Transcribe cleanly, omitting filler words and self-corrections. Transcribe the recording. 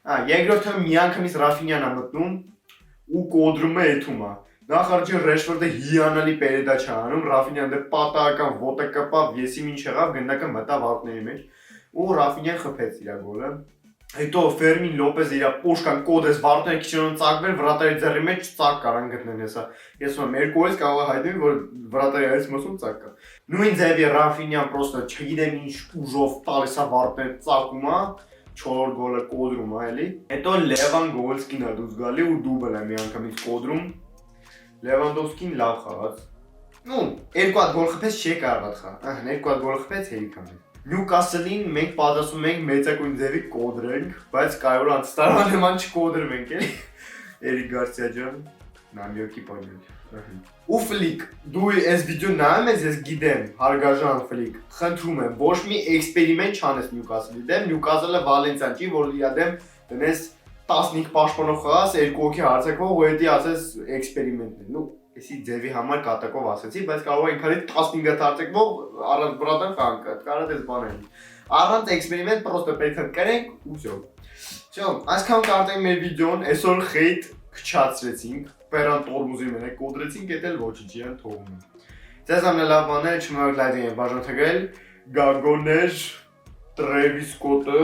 Երկրորդը մի անգամից Ռաֆինյան է մտնում ու կոդրում է էթում է։ Նախ առաջին Ռեշֆորդը հիանալի պերեդա չի անում, Ռաֆինյան դե պատահական ոտը կպավ, եսի ինչ եղավ, գնդակը մտավ արտների մեջ ու Ռաֆինյան խփեց իր գոլը։ Հետո Ֆերմին Լոպեզը իր պոշկան կոդես վարտները քիչնոն ծակվել, վրատարի ձեռի մեջ ծակ կարան գտնեն հեսա։ Ես ում երկու կողմից կարող է հայտնի, որ վրատարի այս մասում ծակ կա։ Նույն ձևի Ռաֆինյան պրոստը չգիտեմ ինչ ուժով տալիս է վարտները ծակում է, 4 գոլը կոդրում է էլի։ Հետո Լևան Գոլսկին է դուրս գալի ու դուբլ է մի անգամից կոդրում։ Լևանդովսկին լավ խաղաց։ Երկու հատ գոլ խփեց, չի կարող խաղալ։ Երկու հատ գոլ խփեց, հերիք է։ Նյուկասլին մենք պատասխանում ենք մեծակույն ձևի կոդրենք, բայց կարող է անցտարան նման չկոդրվենք էլի։ Էրիկ Գարսիա ջան, նամյոկի պանյոլ։ Ու Ֆլիկ, դու այս վիդեոն նայում ես, ես գիտեմ, հարգարժան Ֆլիկ, խնդրում եմ, ոչ մի էքսպերիմենտ չանես Նյուկասլի դեմ, Նյուկասլը Վալենսիան չի, որ իր դեմ դնես 15 պաշտպանող խաղաս, 2 հոգի հարձակվող, ու հետի ասես էքսպերիմենտն է։ Էսի ձևի համար կատակով ասացի, բայց կարող է ինքնին 15 հարձակվող առանց բրադան խաղանք, կարա դες բաներ։ Առանց էքսպերիմենտ պրոստը պետք է կրենք ու всё։ Всё, այսքան կարդենք մեր վիդեոն, այսօր խեյթ քչացրեցինք, Պերան տորմուզի մենակ կոդրեցինք, էդ էլ ոչինչի են թողնում։ Ձեզ ամենալավ բանը չմոռանաք լայքել, բաժանորդել, Գագոներ, Տրևիս Սկոտը